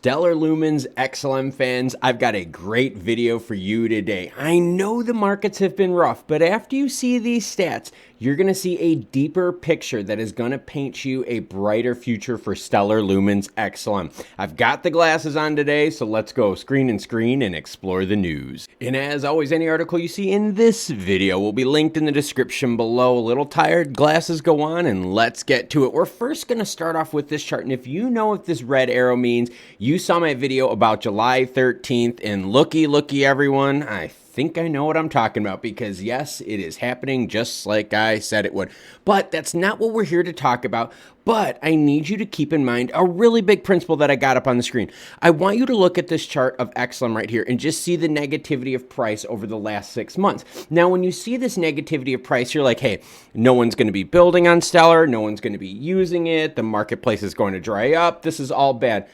Stellar Lumens XLM fans, I've got a great video for you today. I know the markets have been rough, but after you see these stats, you're going to see a deeper picture that is going to paint you a brighter future for Stellar Lumens XLM. I've got the glasses on today, so let's go screen and explore the news. And as always, any article you see in this video will be linked in the description below. A little tired, glasses go on, and let's get to it. We're first going to start off with this chart, and if you know what this red arrow means, you saw my video about July 13th, and looky everyone, I think I know what I'm talking about, because yes, it is happening just like I said it would. But that's not what we're here to talk about. But I need you to keep in mind a really big principle that I got up on the screen. I want you to look at this chart of XLM right here and just see the negativity of price over the last 6 months. Now, when you see this negativity of price, you're like, hey, no one's going to be building on Stellar. No one's going to be using it. The marketplace is going to dry up. This is all bad.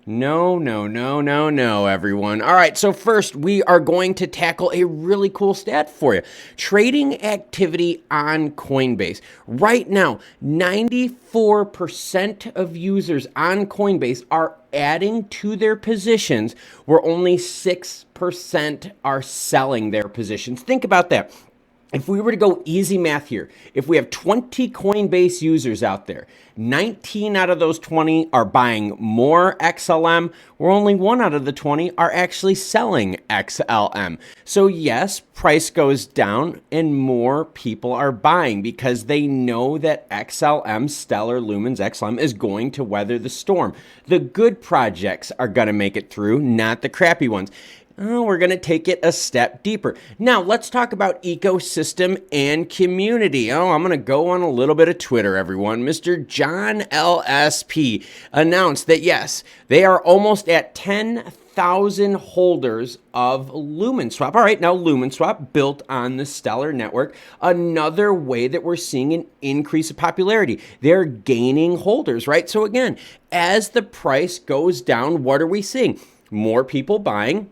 No, everyone. All right, so first we are going to tackle a really cool stat for you. Trading activity on Coinbase. Right now, 94% of users on Coinbase are adding to their positions, where only 6% are selling their positions. Think about that. If we were to go easy math here, if we have 20 Coinbase users out there, 19 out of those 20 are buying more XLM, where only 1 out of the 20 are actually selling XLM. So yes, price goes down and more people are buying because they know that XLM, Stellar Lumens XLM, is going to weather the storm. The good projects are going to make it through, not the crappy ones. We're going to take it a step deeper. Now, let's talk about ecosystem and community. I'm going to go on a little bit of Twitter, everyone. Mr. John LSP announced that, yes, they are almost at 10,000 holders of Lumenswap. All right, now Lumenswap built on the Stellar network. Another way that we're seeing an increase of popularity. They're gaining holders, right? So again, as the price goes down, what are we seeing? More people buying,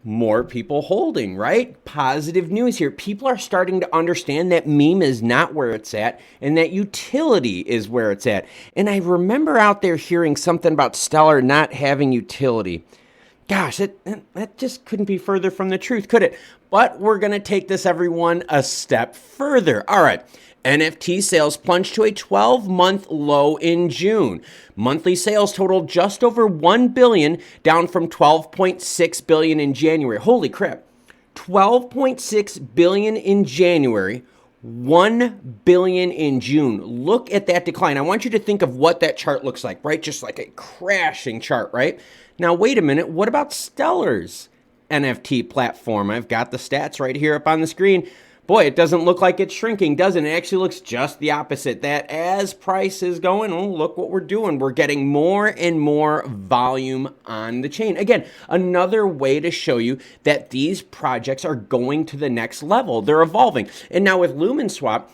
more people holding, right? Positive news here. People are starting to understand that meme is not where it's at and that utility is where it's at. And I remember out there hearing something about Stellar not having utility. Gosh, that just couldn't be further from the truth, could it? But we're going to take this, everyone, a step further. All right. NFT sales plunged to a 12-month low in June. Monthly sales totaled just over 1 billion, down from 12.6 billion in January. Holy crap. 12.6 billion in January, 1 billion in June. Look at that decline. I want you to think of what that chart looks like, right? Just like a crashing chart, right? Now, wait a minute. What about Stellar's NFT platform? I've got the stats right here up on the screen. Boy, it doesn't look like it's shrinking, does it? It actually looks just the opposite. That as price is going, oh, look what we're doing. We're getting more and more volume on the chain. Again, another way to show you that these projects are going to the next level. They're evolving. And now with Lumenswap,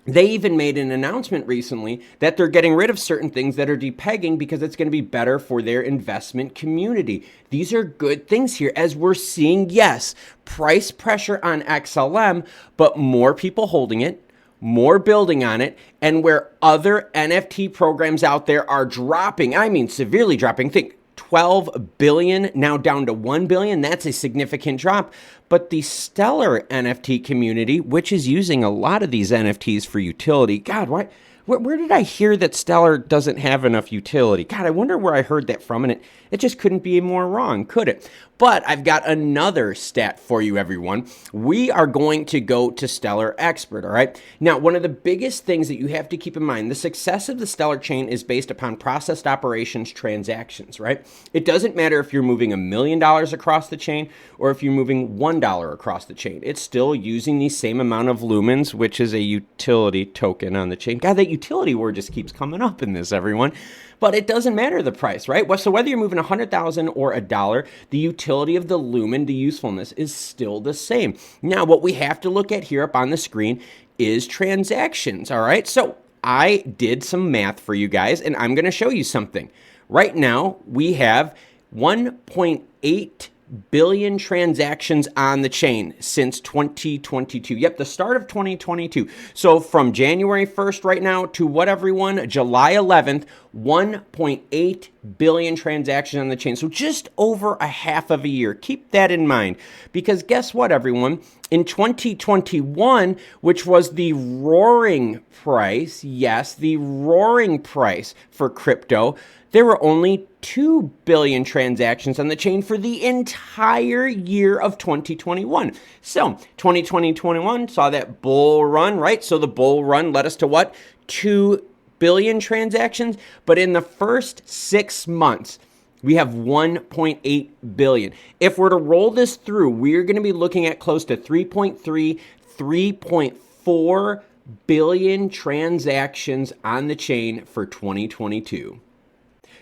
they even made an announcement recently that they're getting rid of certain things that are depegging because it's going to be better for their investment community. These are good things here as we're seeing, yes, price pressure on XLM, but more people holding it, more building on it, and where other NFT programs out there are dropping, I mean severely dropping, think 12 billion, now down to 1 billion. That's a significant drop. But the Stellar NFT community, which is using a lot of these NFTs for utility, God, where did I hear that Stellar doesn't have enough utility? God, I wonder where I heard that from, and it just couldn't be more wrong, could it? But I've got another stat for you, everyone. We are going to go to Stellar Expert, all right? Now, one of the biggest things that you have to keep in mind, the success of the Stellar chain is based upon processed operations transactions, right? It doesn't matter if you're moving $1 million across the chain or if you're moving $1 across the chain. It's still using the same amount of lumens, which is a utility token on the chain. God, that utility word just keeps coming up in this, everyone. But it doesn't matter the price, right? So whether you're moving 100,000 or $1, the utility of the lumen, the usefulness is still the same. Now, what we have to look at here up on the screen is transactions, all right? So I did some math for you guys, and I'm going to show you something. Right now, we have 1.8 billion transactions on the chain since 2022. Yep, the start of 2022. So from January 1st right now to what, everyone? July 11th, 1.8 billion transactions on the chain. So just over a half of a year. Keep that in mind, because guess what, everyone? In 2021, which was the roaring price, yes, the roaring price for crypto, there were only 2 billion transactions on the chain for the entire year of 2021. So 2021 saw that bull run, right? So the bull run led us to what? 2 billion transactions. But in the first 6 months, we have 1.8 billion. If we're to roll this through, we're going to be looking at close to 3.4 billion transactions on the chain for 2022.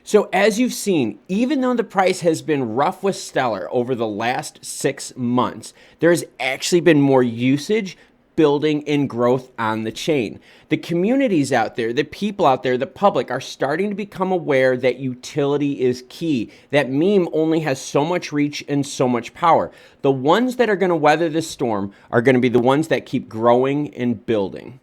So as you've seen, even though the price has been rough with Stellar over the last 6 months, there's actually been more usage, building, and growth on the chain. The communities out there, the people out there, the public are starting to become aware that utility is key. That meme only has so much reach and so much power. The ones that are going to weather this storm are going to be the ones that keep growing and building.